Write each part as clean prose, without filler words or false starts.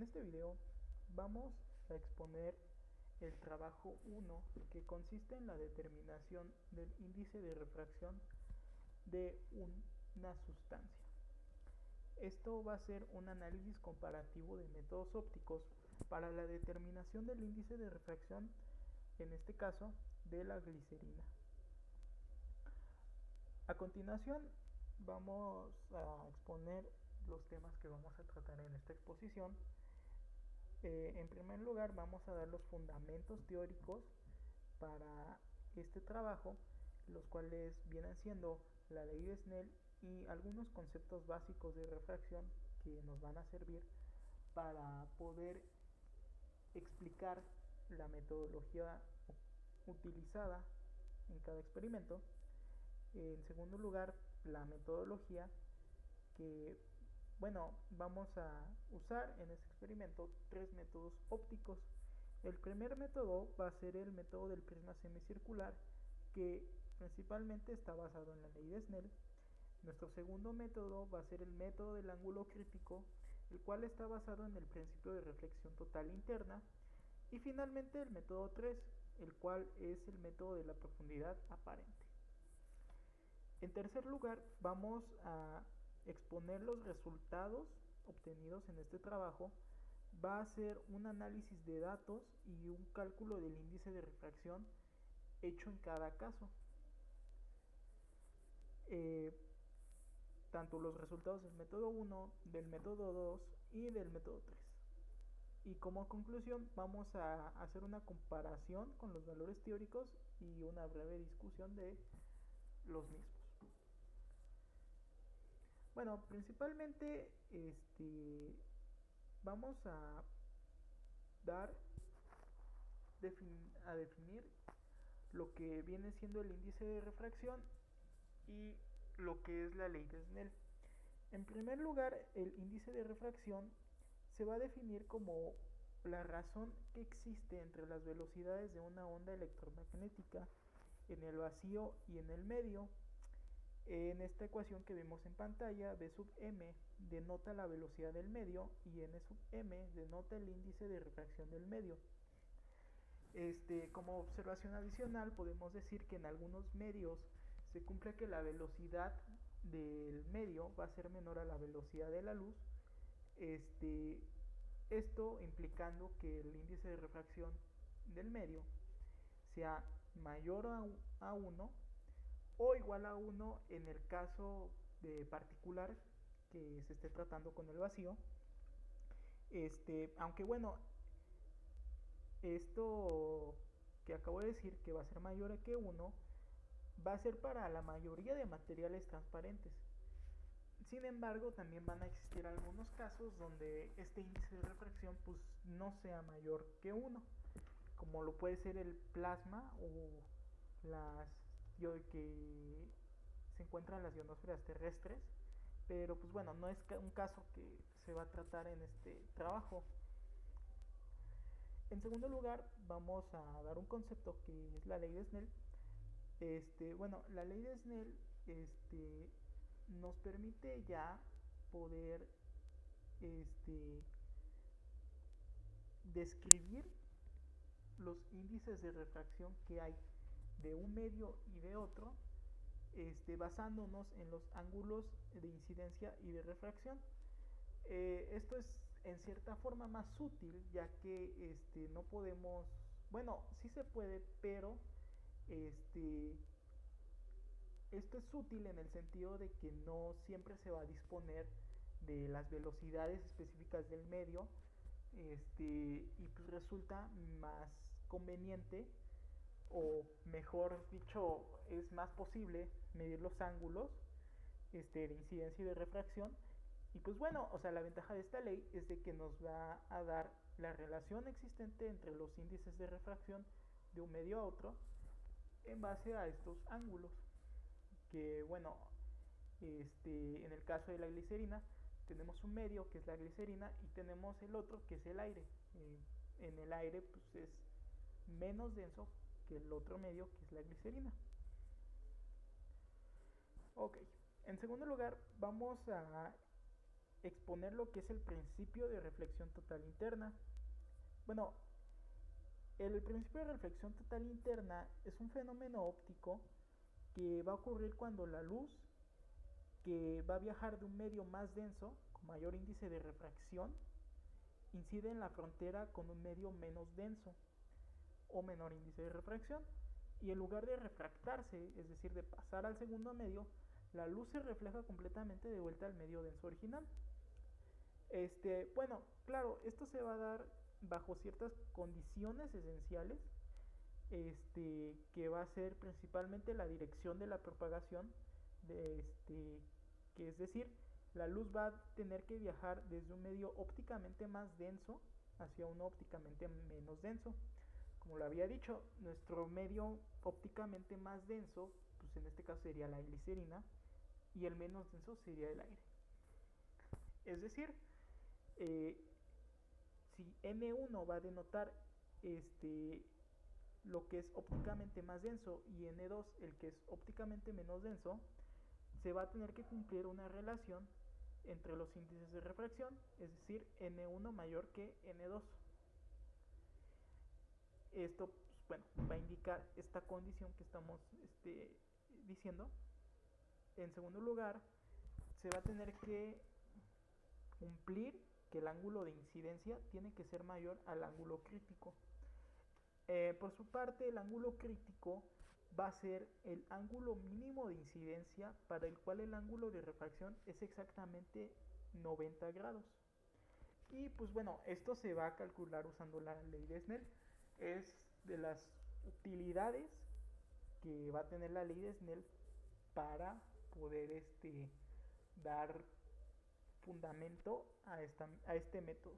este video vamos a exponer el trabajo 1, que consiste en la determinación del índice de refracción de una sustancia. Esto va a ser un análisis comparativo de métodos ópticos para la determinación del índice de refracción, en este caso de la glicerina. A continuación vamos a exponer los temas que vamos a tratar en esta exposición. En primer lugar vamos a dar los fundamentos teóricos para este trabajo, los cuales vienen siendo la ley de Snell y algunos conceptos básicos de refracción que nos van a servir para poder explicar la metodología utilizada en cada experimento. En segundo lugar, la metodología que vamos a usar en este experimento 3 métodos ópticos. El primer método va a ser el método del prisma semicircular, que principalmente está basado en la ley de Snell. Nuestro segundo método va a ser el método del ángulo crítico, el cual está basado en el principio de reflexión total interna. Y finalmente el método 3, el cual es el método de la profundidad aparente. En tercer lugar, vamos a exponer los resultados obtenidos en este trabajo. Va a ser un análisis de datos y un cálculo del índice de refracción hecho en cada caso. Tanto los resultados del método 1, del método 2 y del método 3. Y como conclusión vamos a hacer una comparación con los valores teóricos y una breve discusión de los mismos. Bueno, principalmente vamos a definir lo que viene siendo el índice de refracción y lo que es la ley de Snell. En primer lugar, el índice de refracción se va a definir como la razón que existe entre las velocidades de una onda electromagnética en el vacío y en el medio. En esta ecuación que vemos en pantalla, B sub m denota la velocidad del medio y n sub m denota el índice de refracción del medio. Como observación adicional, podemos decir que en algunos medios se cumple que la velocidad del medio va a ser menor a la velocidad de la luz. Esto implicando que el índice de refracción del medio sea mayor a 1 o igual a 1 en el caso de particular que se esté tratando con el vacío. Aunque esto que acabo de decir, que va a ser mayor a que 1, va a ser para la mayoría de materiales transparentes. Sin embargo, también van a existir algunos casos donde este índice de refracción pues no sea mayor que 1, como lo puede ser el plasma o las que se encuentran en las ionosferas terrestres. Pero pues bueno, no es un caso que se va a tratar en este trabajo. En segundo lugar, vamos a dar un concepto que es la ley de Snell. La ley de Snell nos permite ya poder describir los índices de refracción que hay de un medio y de otro, basándonos en los ángulos de incidencia y de refracción. Esto es en cierta forma más útil, ya que no podemos, sí se puede, pero esto es útil en el sentido de que no siempre se va a disponer de las velocidades específicas del medio, y pues resulta más conveniente, o mejor dicho, es más posible medir los ángulos de incidencia y de refracción. Y pues la ventaja de esta ley es de que nos va a dar la relación existente entre los índices de refracción de un medio a otro en base a estos ángulos. Que en el caso de la glicerina tenemos un medio que es la glicerina y tenemos el otro que es el aire. En el aire pues es menos denso que el otro medio que es la glicerina. Ok, en segundo lugar vamos a exponer lo que es el principio de reflexión total interna. Bueno, el principio de reflexión total interna es un fenómeno óptico que va a ocurrir cuando la luz, que va a viajar de un medio más denso, con mayor índice de refracción, incide en la frontera con un medio menos denso o menor índice de refracción, y en lugar de refractarse, es decir, de pasar al segundo medio, la luz se refleja completamente de vuelta al medio denso original. Bueno, claro, esto se va a dar bajo ciertas condiciones esenciales, que va a ser principalmente la dirección de la propagación, de que es decir, la luz va a tener que viajar desde un medio ópticamente más denso hacia uno ópticamente menos denso. Como lo había dicho, nuestro medio ópticamente más denso, pues en este caso sería la glicerina, y el menos denso sería el aire. Es decir, eh, si N1 va a denotar lo que es ópticamente más denso y N2 el que es ópticamente menos denso, se va a tener que cumplir una relación entre los índices de refracción, es decir, N1 mayor que N2. Esto, pues, bueno, va a indicar esta condición que estamos diciendo. En segundo lugar, se va a tener que cumplir que el ángulo de incidencia tiene que ser mayor al ángulo crítico. Por su parte, el ángulo crítico va a ser el ángulo mínimo de incidencia para el cual el ángulo de refracción es exactamente 90 grados. Y pues bueno, esto se va a calcular usando la ley de Snell. Es de las utilidades que va a tener la ley de Snell para poder dar fundamento a este método.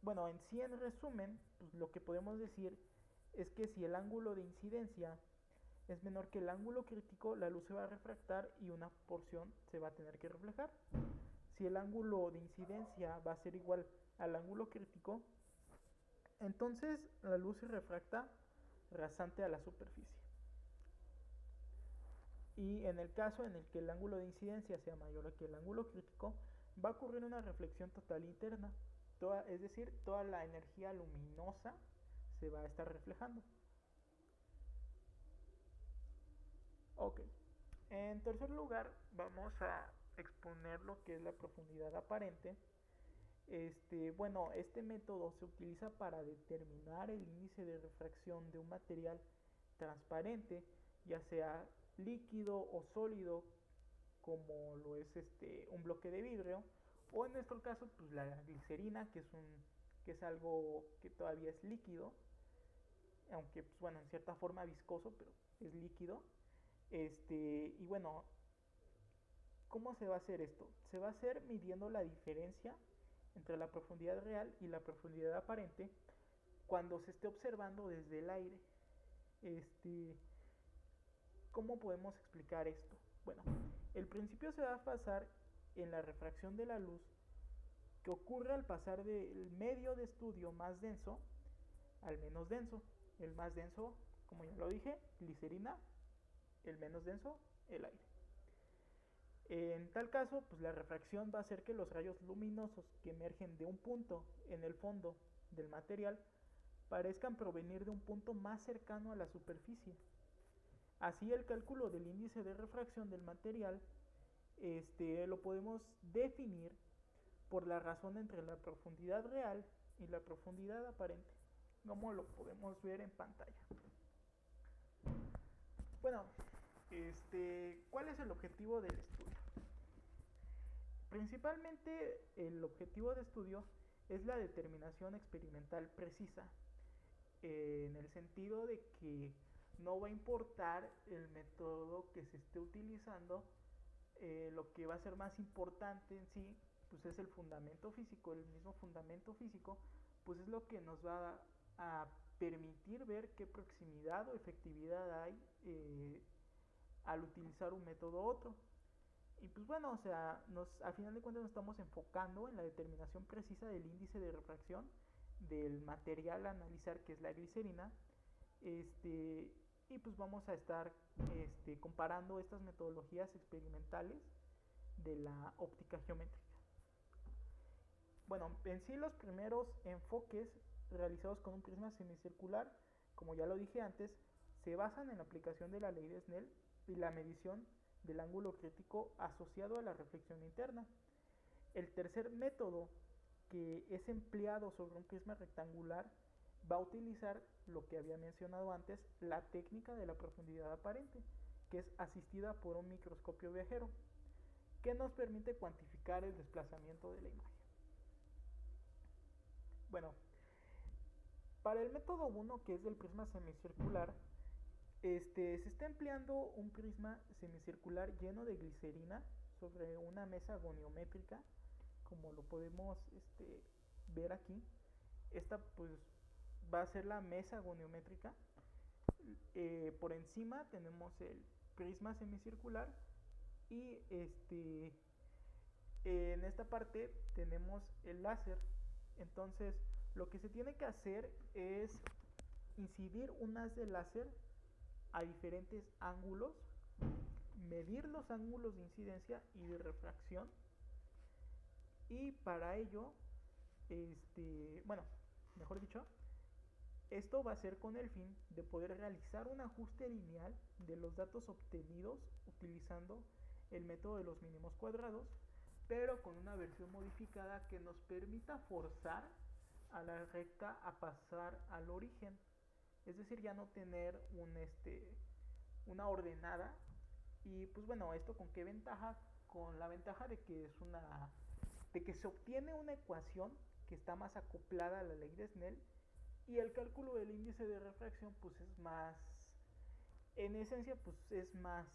Bueno, en sí, en resumen, pues lo que podemos decir es que si el ángulo de incidencia es menor que el ángulo crítico, la luz se va a refractar y una porción se va a tener que reflejar. Si el ángulo de incidencia va a ser igual al ángulo crítico, entonces la luz se refracta rasante a la superficie. Y en el caso en el que el ángulo de incidencia sea mayor que el ángulo crítico, va a ocurrir una reflexión total interna. Es decir, toda la energía luminosa se va a estar reflejando. Ok. En tercer lugar, vamos a exponer lo que es la profundidad aparente. Bueno, este método se utiliza para determinar el índice de refracción de un material transparente, ya sea líquido o sólido, como lo es un bloque de vidrio, o en nuestro caso pues la glicerina, que es algo que todavía es líquido, aunque pues bueno, en cierta forma viscoso, pero es líquido. Y bueno, ¿cómo se va a hacer esto? Se va a hacer midiendo la diferencia entre la profundidad real y la profundidad aparente cuando se esté observando desde el aire. ¿Cómo podemos explicar esto? Bueno, el principio se va a basar en la refracción de la luz que ocurre al pasar del medio de estudio más denso al menos denso. El más denso, como ya lo dije, glicerina; el menos denso, el aire. En tal caso, pues la refracción va a hacer que los rayos luminosos que emergen de un punto en el fondo del material parezcan provenir de un punto más cercano a la superficie. Así, el cálculo del índice de refracción del material lo podemos definir por la razón entre la profundidad real y la profundidad aparente, como lo podemos ver en pantalla. Bueno, ¿cuál es el objetivo del estudio? Principalmente el objetivo de estudio es la determinación experimental precisa, en el sentido de que no va a importar el método que se esté utilizando. Lo que va a ser más importante en sí pues es el fundamento físico. El mismo fundamento físico pues es lo que nos va a permitir ver qué proximidad o efectividad hay al utilizar un método u otro. Y pues bueno, o sea, a final de cuentas nos estamos enfocando en la determinación precisa del índice de refracción del material a analizar, que es la glicerina. Y pues vamos a estar comparando estas metodologías experimentales de la óptica geométrica. Bueno, en sí los primeros enfoques realizados con un prisma semicircular, como ya lo dije antes, se basan en la aplicación de la ley de Snell y la medición del ángulo crítico asociado a la reflexión interna. El tercer método que es empleado sobre un prisma rectangular va a utilizar lo que había mencionado antes, la técnica de la profundidad aparente, que es asistida por un microscopio viajero, que nos permite cuantificar el desplazamiento de la imagen. Bueno, para el método 1, que es del prisma semicircular, se está empleando un prisma semicircular lleno de glicerina sobre una mesa goniométrica, como lo podemos ver aquí. Esta pues va a ser la mesa goniométrica. Por encima tenemos el prisma semicircular y en esta parte tenemos el láser. Entonces lo que se tiene que hacer es incidir un haz de láser a diferentes ángulos, medir los ángulos de incidencia y de refracción, y para ello, bueno, mejor dicho, esto va a ser con el fin de poder realizar un ajuste lineal de los datos obtenidos utilizando el método de los mínimos cuadrados, pero con una versión modificada que nos permita forzar a la recta a pasar al origen. Es decir, ya no tener una ordenada. Y pues bueno, ¿esto con qué ventaja? Con la ventaja de que de que se obtiene una ecuación que está más acoplada a la ley de Snell, y el cálculo del índice de refracción pues es más, en esencia pues es más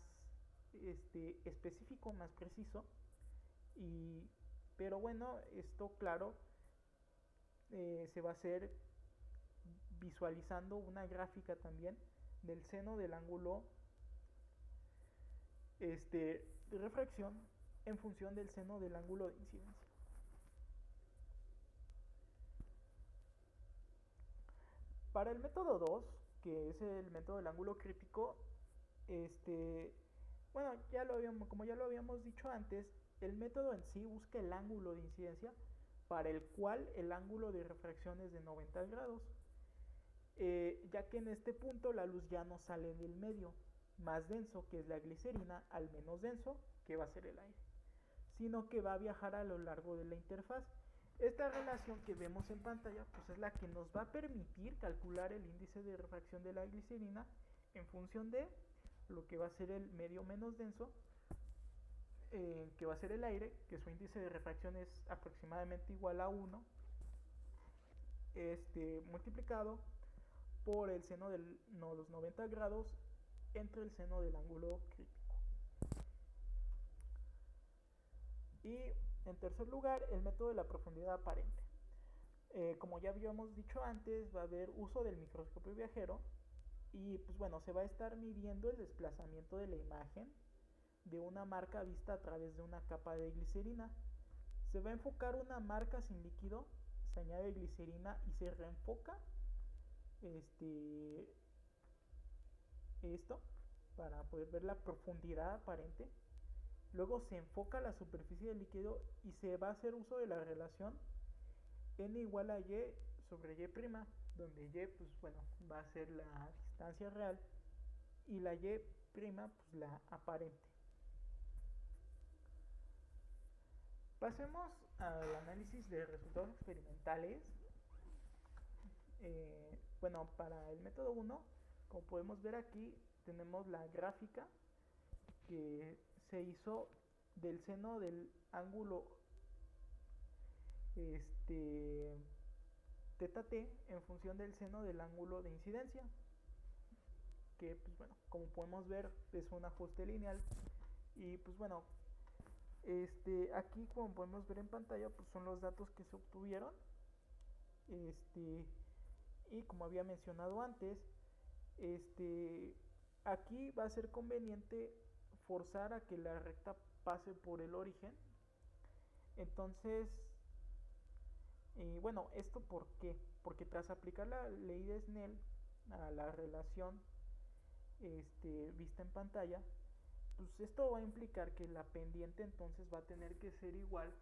específico, más preciso. Pero bueno, esto claro, se va a hacer visualizando una gráfica también del seno del ángulo de refracción en función del seno del ángulo de incidencia. Para el método 2, que es el método del ángulo crítico, bueno, como ya lo habíamos dicho antes, el método en sí busca el ángulo de incidencia para el cual el ángulo de refracción es de 90 grados, ya que en este punto la luz ya no sale del medio más denso, que es la glicerina, al menos denso, que va a ser el aire, sino que va a viajar a lo largo de la interfaz. Esta relación que vemos en pantalla pues es la que nos va a permitir calcular el índice de refracción de la glicerina en función de lo que va a ser el medio menos denso, que va a ser el aire, que su índice de refracción es aproximadamente igual a 1, multiplicado por el seno de los 90 grados entre el seno del ángulo crítico. Y en tercer lugar, el método de la profundidad aparente. Como ya habíamos dicho antes, va a haber uso del microscopio viajero y pues bueno, se va a estar midiendo el desplazamiento de la imagen de una marca vista a través de una capa de glicerina. Se va a enfocar una marca sin líquido, se añade glicerina y se reenfoca esto para poder ver la profundidad aparente. Luego se enfoca la superficie del líquido y se va a hacer uso de la relación n igual a y sobre y', donde y pues bueno va a ser la distancia real y la y' pues la aparente. Pasemos al análisis de resultados experimentales. Bueno, para el método 1, como podemos ver aquí, tenemos la gráfica que se hizo del seno del ángulo θt en función del seno del ángulo de incidencia, que pues bueno, como podemos ver es un ajuste lineal. Y pues bueno, aquí como podemos ver en pantalla pues son los datos que se obtuvieron, y como había mencionado antes, aquí va a ser conveniente forzar a que la recta pase por el origen. Entonces, bueno, ¿esto por qué? Porque tras aplicar la ley de Snell a la relación vista en pantalla, pues esto va a implicar que la pendiente entonces va a tener que ser igual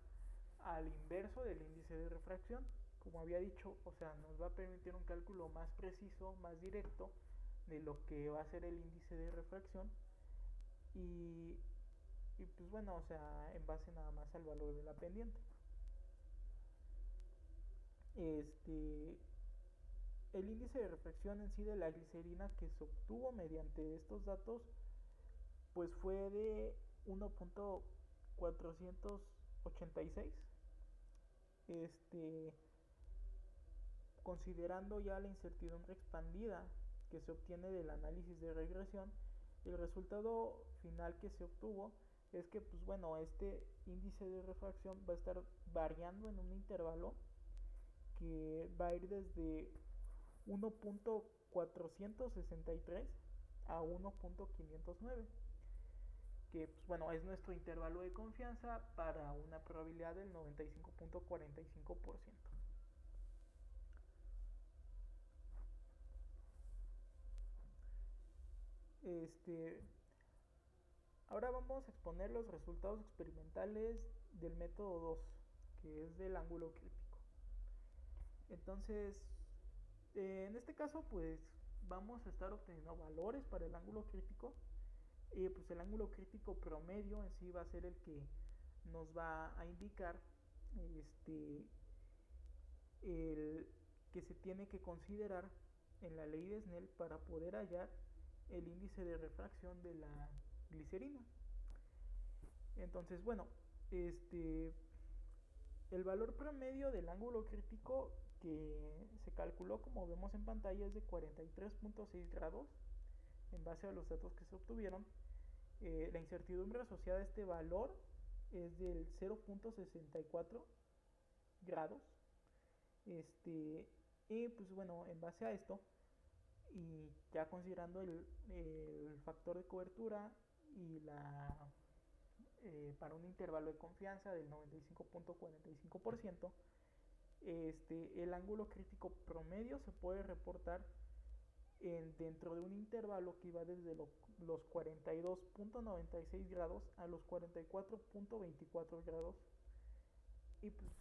al inverso del índice de refracción. Como había dicho, o sea, nos va a permitir un cálculo más preciso, más directo de lo que va a ser el índice de refracción y, y pues bueno, o sea, en base nada más al valor de la pendiente. Este, el índice de refracción en sí de la glicerina que se obtuvo mediante estos datos pues fue de 1.486. Este, considerando ya la incertidumbre expandida que se obtiene del análisis de regresión, el resultado final que se obtuvo es que pues bueno, este índice de refracción va a estar variando en un intervalo que va a ir desde 1.463 a 1.509, que pues bueno, es nuestro intervalo de confianza para una probabilidad del 95.45%. Este, ahora vamos a exponer los resultados experimentales del método 2, que es del ángulo crítico. Entonces, en este caso, pues vamos a estar obteniendo valores para el ángulo crítico. Pues el ángulo crítico promedio en sí va a ser el que nos va a indicar este, el que se tiene que considerar en la ley de Snell para poder hallar el índice de refracción de la glicerina. Entonces, bueno, el valor promedio del ángulo crítico que se calculó, como vemos en pantalla, es de 43.6 grados en base a los datos que se obtuvieron. La incertidumbre asociada a este valor es del 0.64 grados. Y pues bueno, en base a esto, y ya considerando el factor de cobertura y para un intervalo de confianza del 95.45%, el ángulo crítico promedio se puede reportar dentro de un intervalo que va desde los 42.96 grados a los 44.24 grados. Y pues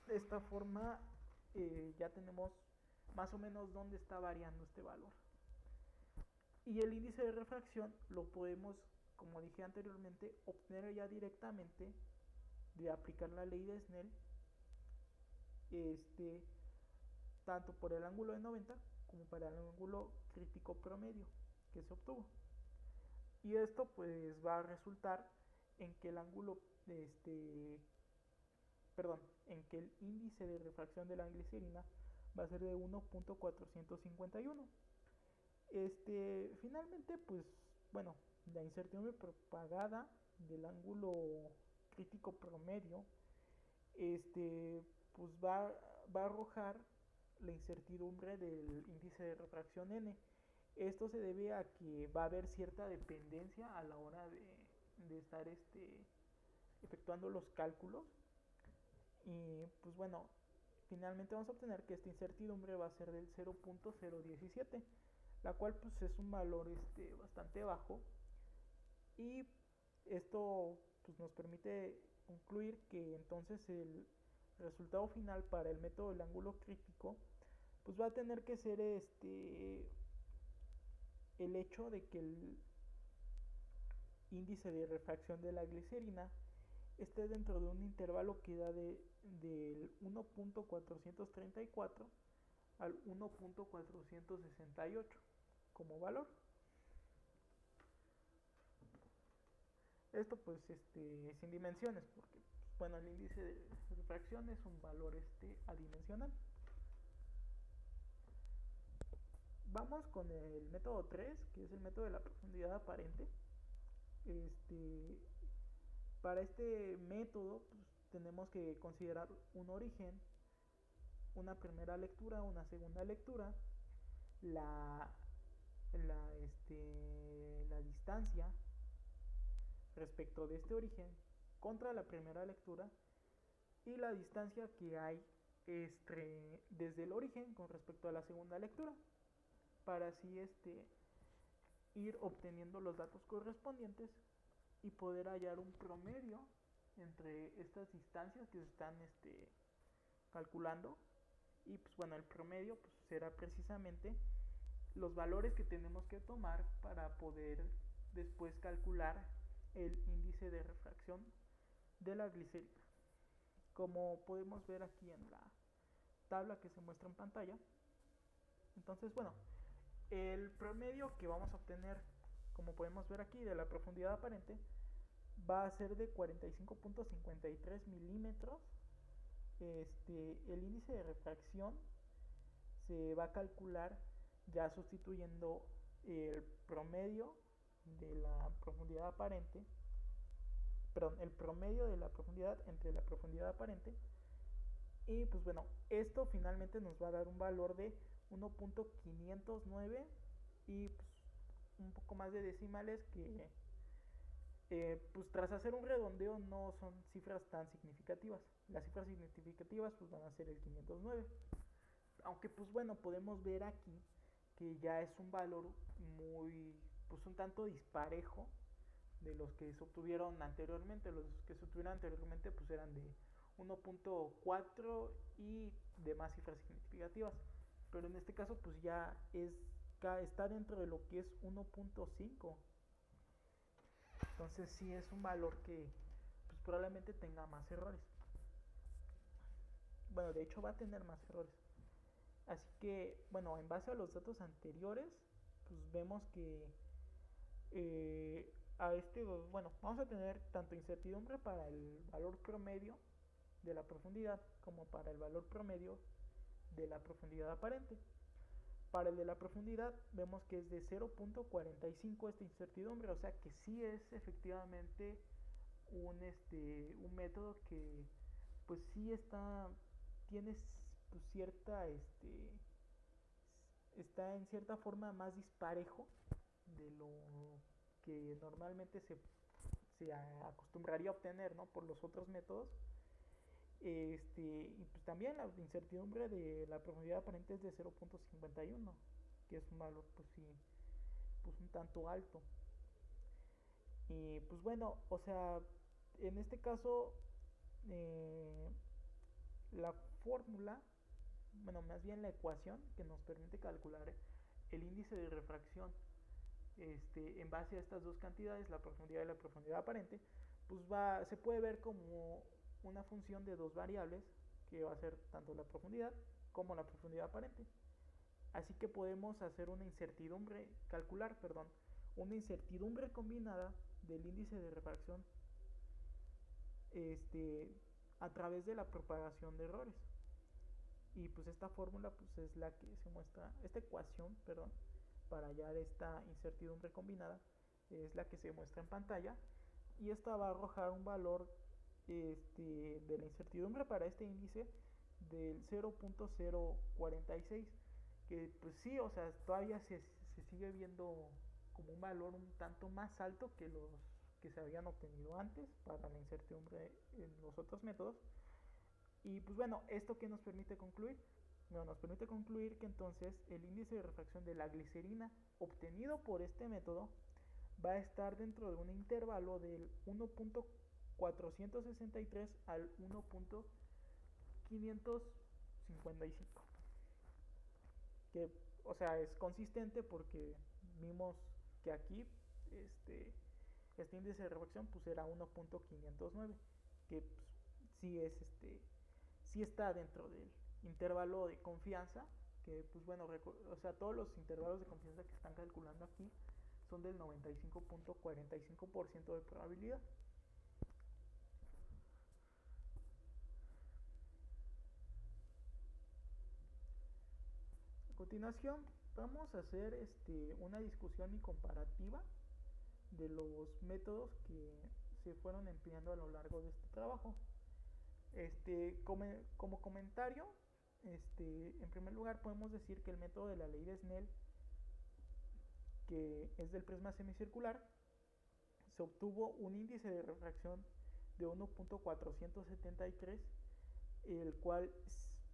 de esta forma ya tenemos más o menos dónde está variando este valor. Y el índice de refracción lo podemos, como dije anteriormente, obtener ya directamente de aplicar la ley de Snell, tanto por el ángulo de 90 como para el ángulo crítico promedio que se obtuvo. Y esto pues va a resultar en que el ángulo, en que el índice de refracción de la glicerina va a ser de 1.451. Finalmente, pues bueno, la incertidumbre propagada del ángulo crítico promedio, pues va a arrojar la incertidumbre del índice de refracción n. Esto se debe a que va a haber cierta dependencia a la hora de estar efectuando los cálculos. Y pues bueno, finalmente vamos a obtener que esta incertidumbre va a ser del 0.017, la cual pues es un valor bastante bajo, y esto pues nos permite concluir que entonces el resultado final para el método del ángulo crítico pues va a tener que ser el hecho de que el índice de refracción de la glicerina esté dentro de un intervalo que da del 1.434 al 1.468 como valor. Esto pues sin dimensiones, porque bueno, el índice de refracción es un valor adimensional. Vamos con el método 3, que es el método de la profundidad aparente. Para este método pues, tenemos que considerar un origen, una primera lectura, una segunda lectura, la, la distancia respecto de este origen contra la primera lectura y la distancia que hay desde el origen con respecto a la segunda lectura, para así ir obteniendo los datos correspondientes y poder hallar un promedio entre estas distancias que se están calculando. Y pues bueno, el promedio pues, será precisamente los valores que tenemos que tomar para poder después calcular el índice de refracción de la glicerina. Como podemos ver aquí en la tabla que se muestra en pantalla, entonces bueno, el promedio que vamos a obtener, como podemos ver aquí, de la profundidad aparente va a ser de 45.53 milímetros. El índice de refracción se va a calcular ya sustituyendo el promedio de la profundidad aparente, perdón, el promedio de la profundidad entre la profundidad aparente, y pues bueno, esto finalmente nos va a dar un valor de 1.509 y pues un poco más de decimales que pues tras hacer un redondeo no son cifras tan significativas. Las cifras significativas pues van a ser el 509. Aunque pues bueno, podemos ver aquí que ya es un valor muy, pues un tanto disparejo de los que se obtuvieron anteriormente. Los que se obtuvieron anteriormente pues eran de 1.4 y demás cifras significativas. Pero en este caso pues ya está dentro de lo que es 1.5. Entonces sí es un valor que pues, probablemente tenga más errores. Bueno, de hecho va a tener más errores. Así que, bueno, en base a los datos anteriores, pues vemos que bueno, vamos a tener tanto incertidumbre para el valor promedio de la profundidad como para el valor promedio de la profundidad aparente. Para el de la profundidad vemos que es de 0.45 esta incertidumbre, o sea que sí es efectivamente un método que pues sí tiene pues, está en cierta forma más disparejo de lo que normalmente se acostumbraría a obtener, ¿no? Por los otros métodos. Y pues también la incertidumbre de la profundidad aparente es de 0.51, que es un valor pues sí, pues un tanto alto. Y pues bueno, o sea, en este caso la fórmula, bueno, más bien la ecuación que nos permite calcular el índice de refracción en base a estas dos cantidades, la profundidad y la profundidad aparente, pues se puede ver como una función de dos variables que va a ser tanto la profundidad como la profundidad aparente. Así que podemos hacer calcular una incertidumbre combinada del índice de refracción a través de la propagación de errores. Y pues esta fórmula pues es la que se muestra, esta ecuación, perdón, para hallar esta incertidumbre combinada es la que se muestra en pantalla, y esta va a arrojar un valor de la incertidumbre para este índice del 0.046, que pues sí, o sea, todavía se sigue viendo como un valor un tanto más alto que los que se habían obtenido antes para la incertidumbre en los otros métodos. Y pues bueno, ¿esto qué nos permite concluir? Bueno, nos permite concluir que entonces el índice de refracción de la glicerina obtenido por este método va a estar dentro de un intervalo del 1.463 al 1.555. Que, o sea, es consistente porque vimos que aquí este índice de refracción pues era 1.509, que pues, sí está dentro del intervalo de confianza, que pues bueno, o sea, todos los intervalos de confianza que están calculando aquí son del 95.45% de probabilidad. A continuación vamos a hacer una discusión y comparativa de los métodos que se fueron empleando a lo largo de este trabajo. Como comentario, en primer lugar podemos decir que el método de la ley de Snell, que es del prisma semicircular, se obtuvo un índice de refracción de 1.473, el cual,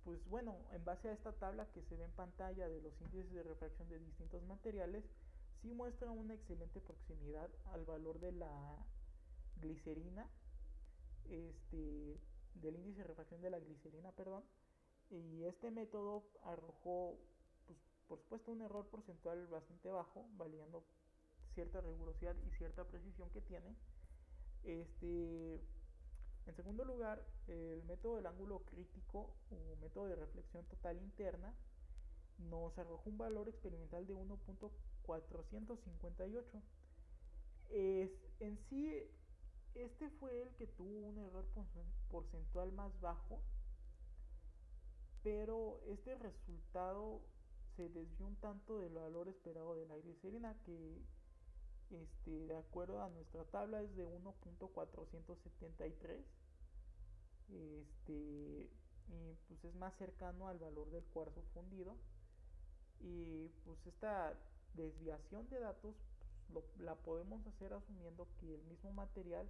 pues bueno, en base a esta tabla que se ve en pantalla de los índices de refracción de distintos materiales, sí muestra una excelente proximidad al valor de la glicerina, del índice de refracción de la glicerina, perdón, y este método arrojó, pues, por supuesto, un error porcentual bastante bajo, valiendo cierta rigurosidad y cierta precisión que tiene. En segundo lugar, el método del ángulo crítico o método de reflexión total interna nos arrojó un valor experimental de 1.458. En sí, este fue el que tuvo un error porcentual más bajo, pero este resultado se desvió un tanto del valor esperado de la glicerina, que de acuerdo a nuestra tabla es de 1.473. Y pues es más cercano al valor del cuarzo fundido, y pues esta desviación de datos pues, la podemos hacer asumiendo que el mismo material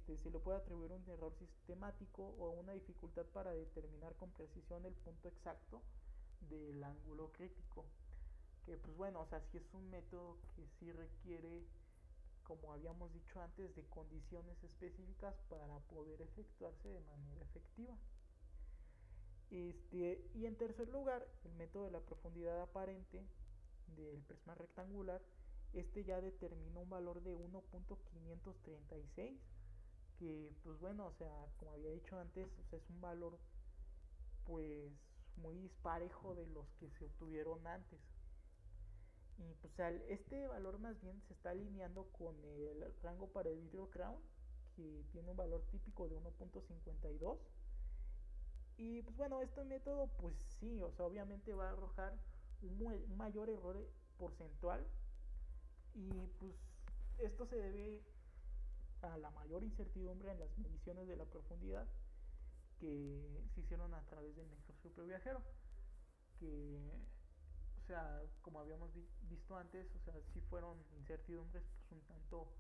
se le puede atribuir un error sistemático o una dificultad para determinar con precisión el punto exacto del ángulo crítico, que pues bueno, o sea, sí es un método que sí requiere, como habíamos dicho antes, de condiciones específicas para poder efectuarse de manera efectiva. Y en tercer lugar, el método de la profundidad aparente del prisma rectangular, ya determina un valor de 1.536, que pues bueno, o sea, como había dicho antes, o sea, es un valor pues muy disparejo de los que se obtuvieron antes. Y pues este valor más bien se está alineando con el rango para el vidrio crown, que tiene un valor típico de 1.52. Y pues bueno, este método pues sí, o sea, obviamente va a arrojar un mayor error porcentual, y pues esto se debe a la mayor incertidumbre en las mediciones de la profundidad que se hicieron a través del microscopio viajero, que, o sea, como habíamos visto antes, o sea, sí fueron incertidumbres pues un tanto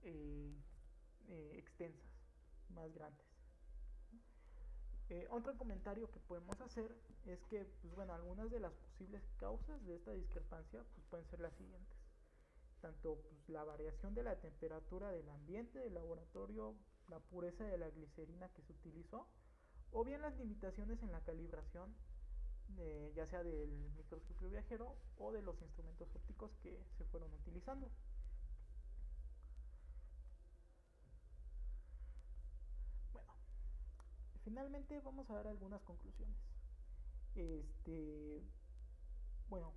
eh, extensas, más grandes. Otro comentario que podemos hacer es que, pues bueno, algunas de las posibles causas de esta discrepancia pues pueden ser las siguientes: tanto pues, la variación de la temperatura del ambiente del laboratorio, la pureza de la glicerina que se utilizó, o bien las limitaciones en la calibración, ya sea del microscopio viajero o de los instrumentos ópticos que se fueron utilizando. Bueno, finalmente vamos a dar algunas conclusiones. Bueno,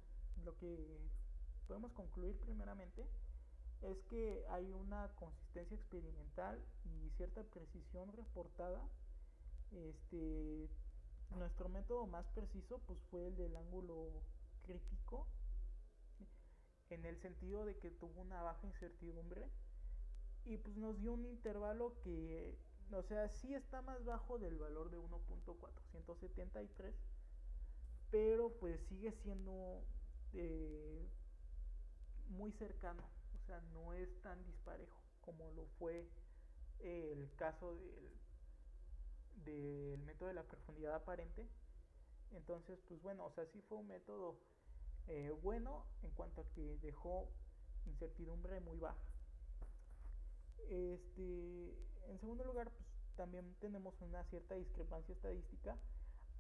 lo que podemos concluir primeramente es que hay una consistencia experimental y cierta precisión reportada. Nuestro método más preciso pues fue el del ángulo crítico, en el sentido de que tuvo una baja incertidumbre y pues nos dio un intervalo que, o sea, sí está más bajo del valor de 1.473, pero pues sigue siendo muy cercano, o sea, no es tan disparejo como lo fue el caso del método de la profundidad aparente. Entonces, pues bueno, o sea, sí fue un método bueno en cuanto a que dejó incertidumbre muy baja. En segundo lugar, pues también tenemos una cierta discrepancia estadística,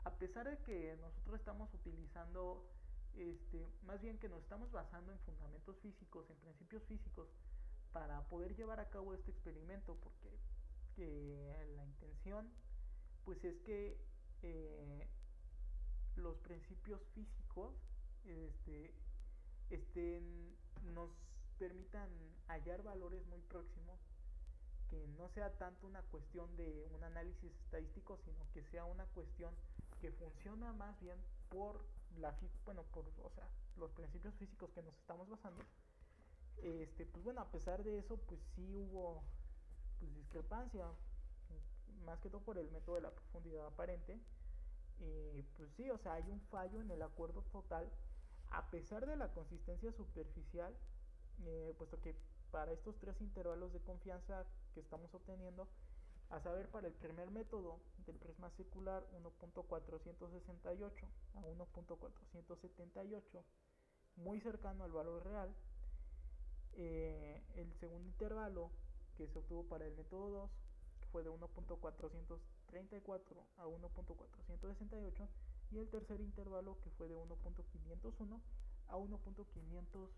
a pesar de que nosotros estamos utilizando, más bien que nos estamos basando en fundamentos físicos, en principios físicos, para poder llevar a cabo este experimento, porque la intención pues es que los principios físicos nos permitan hallar valores muy próximos, que no sea tanto una cuestión de un análisis estadístico, sino que sea una cuestión que funciona más bien por o sea, los principios físicos que nos estamos basando. Pues bueno, a pesar de eso, pues sí hubo pues discrepancia, más que todo por el método de la profundidad aparente. Pues sí, o sea, hay un fallo en el acuerdo total, a pesar de la consistencia superficial, puesto que para estos tres intervalos de confianza que estamos obteniendo, a saber, para el primer método del prisma circular 1.468 a 1.478, muy cercano al valor real, el segundo intervalo, que se obtuvo para el método 2, que fue de 1.434 a 1.468, y el tercer intervalo, que fue de 1.501 a 1.571.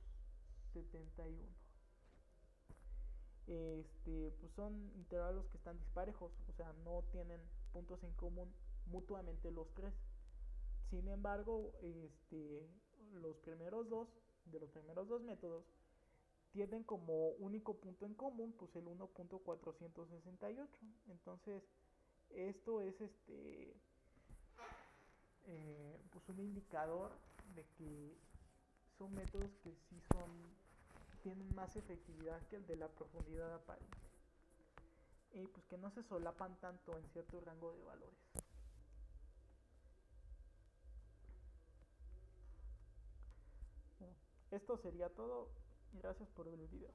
Pues son intervalos que están disparejos, o sea, no tienen puntos en común mutuamente los tres. Sin embargo, los primeros dos, de los primeros dos métodos, tienen como único punto en común pues el 1.468. Entonces, esto es pues un indicador de que son métodos que sí tienen más efectividad que el de la profundidad aparente, y pues que no se solapan tanto en cierto rango de valores. Bueno, esto sería todo. Gracias por ver el video.